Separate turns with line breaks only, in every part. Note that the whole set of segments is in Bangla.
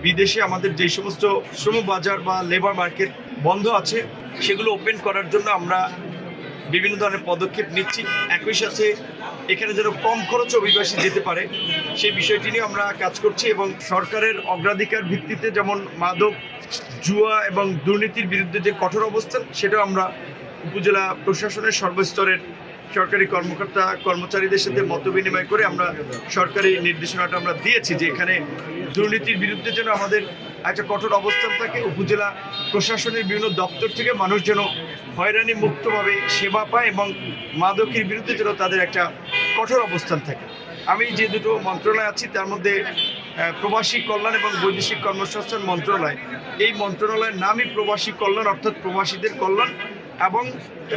বিদেশে আমাদের যে সমস্ত শ্রম বাজার বা লেবার মার্কেট বন্ধ আছে সেগুলো ওপেন করার জন্য আমরা বিভিন্ন ধরনের পদক্ষেপ নিচ্ছি। একই সাথে এখানে যেন কম খরচে অভিবাসী যেতে পারে সেই বিষয়টি নিয়ে আমরা কাজ করছি এবং সরকারের অগ্রাধিকার ভিত্তিতে যেমন মাদক, জুয়া এবং দুর্নীতির বিরুদ্ধে যে কঠোর অবস্থান সেটাও আমরা উপজেলা প্রশাসনের সর্বস্তরের সরকারি কর্মকর্তা কর্মচারীদের সাথে মতবিনিময় করে আমরা সরকারি নির্দেশনাটা আমরা দিয়েছি যে এখানে দুর্নীতির বিরুদ্ধে যেন আমাদের একটা কঠোর অবস্থান থাকে। উপজেলা প্রশাসনের বিভিন্ন দপ্তর থেকে মানুষ যেন হয়রানি মুক্তভাবে সেবা পায় এবং মাদকের বিরুদ্ধে যেন তাদের একটা কঠোর অবস্থান থাকে। আমি যে দুটো মন্ত্রণালয় আছি তার মধ্যে প্রবাসী কল্যাণ এবং বৈদেশিক কর্মসংস্থান মন্ত্রণালয়, এই মন্ত্রণালয়ের নামই প্রবাসী কল্যাণ, অর্থাৎ প্রবাসীদের কল্যাণ এবং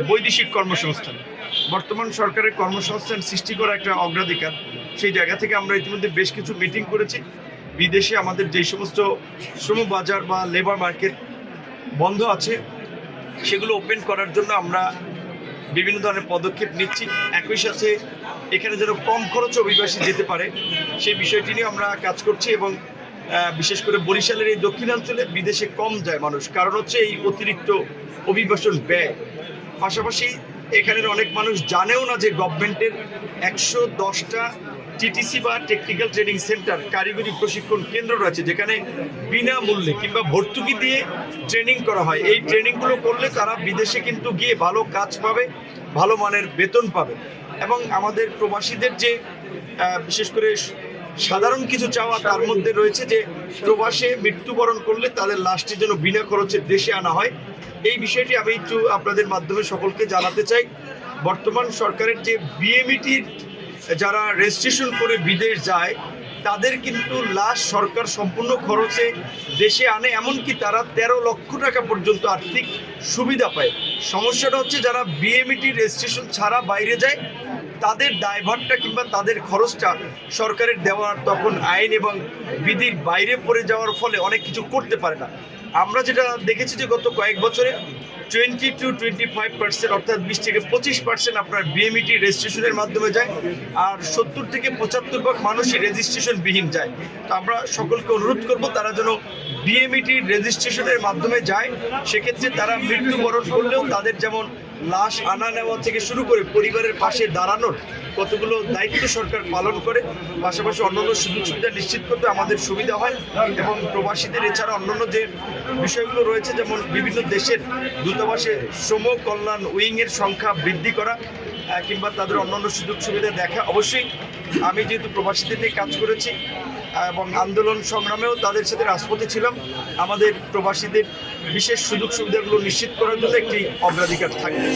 বৈদেশিক কর্মসংস্থান। বর্তমান সরকারের কর্মসংস্থান সৃষ্টি করা একটা অগ্রাধিকার, সেই জায়গা থেকে আমরা ইতিমধ্যে বেশ কিছু মিটিং করেছি। বিদেশে আমাদের যে সমস্ত শ্রম বাজার বা লেবার মার্কেট বন্ধ আছে সেগুলো ওপেন করার জন্য আমরা বিভিন্ন ধরনের পদক্ষেপ নিচ্ছি। একই সাথে এখানে যেন কম খরচে অভিবাসী যেতে পারে সেই বিষয়টি নিয়ে আমরা কাজ করছি এবং বিশেষ করে বরিশালের এই দক্ষিণাঞ্চলে বিদেশে কম যায় মানুষ, কারণ হচ্ছে এই অতিরিক্ত অভিবাসন ব্যয়। পাশাপাশি এখানের অনেক মানুষ জানেও না যে গভর্নমেন্টের 110টা টিটিসি বা টেকনিক্যাল ট্রেনিং সেন্টার, কারিগরি প্রশিক্ষণ কেন্দ্র রয়েছে যেখানে বিনামূল্যে কিংবা ভর্তুকি দিয়ে ট্রেনিং করা হয়। এই ট্রেনিংগুলো করলে তারা বিদেশে কিন্তু গিয়ে ভালো কাজ পাবে, ভালো মানের বেতন পাবে। এবং আমাদের প্রবাসীদের যে বিশেষ করে সাধারণ কিছু চাওয়া তার মধ্যে রয়েছে যে প্রবাসে মৃত্যুবরণ করলে তাদের লাশটি যেন বিনা খরচে দেশে আনা হয়। এই বিষয়টি আমি একটু আপনাদের মাধ্যমে সকলকে জানাতে চাই। বর্তমান সরকারের যে বিএমইটির যারা রেজিস্ট্রেশন করে বিদেশ যায় তাদের কিন্তু লাশ সরকার সম্পূর্ণ খরচে দেশে আনে, এমনকি তারা 13 লক্ষ টাকা পর্যন্ত আর্থিক সুবিধা পায়। সমস্যাটা হচ্ছে যারা বিএমইটি রেজিস্ট্রেশন ছাড়া বাইরে যায় তাদের দায়ভারটা কিংবা তাদের খরচটা সরকারের দেওয়ার তখন আইন এবং বিধির বাইরে পড়ে যাওয়ার ফলে অনেক কিছু করতে পারে না। আমরা যেটা দেখেছি যে গত কয়েক বছরে 20 to 25% অর্থাৎ 20 থেকে 25% আপনার বিএমইটি রেজিস্ট্রেশনের মাধ্যমে যায়, আর 70 থেকে 75% মানুষই রেজিস্ট্রেশনবিহীন যায়। তো আমরা সকলকে অনুরোধ করব তারা যেন বিএমইটি রেজিস্ট্রেশনের মাধ্যমে যায়। সেক্ষেত্রে তারা মৃত্যুবরণ করলেও তাদের যেমন লাশ আনা নেওয়া থেকে শুরু করে পরিবারের পাশে দাঁড়ানোর কতগুলো দায়িত্ব সরকার পালন করে, পাশাপাশি অন্যান্য সুযোগ সুবিধা নিশ্চিত করতে আমাদের সুবিধা হয়। এবং প্রবাসীদের এছাড়া অন্যান্য যে বিষয়গুলো রয়েছে যেমন বিভিন্ন দেশের দূতাবাসে শ্রম কল্যাণ উইংয়ের সংখ্যা বৃদ্ধি করা কিংবা তাদের অন্যান্য সুযোগ সুবিধা দেখা। অবশ্যই আমি যেহেতু প্রবাসীদের নিয়ে কাজ করেছি এবং আন্দোলন সংগ্রামেও তাদের সাথে রাজপথে ছিলাম, আমাদের প্রবাসীদের বিশেষ সুযোগ সুবিধাগুলো নিশ্চিত করার জন্য একটি অগ্রাধিকার থাকবে।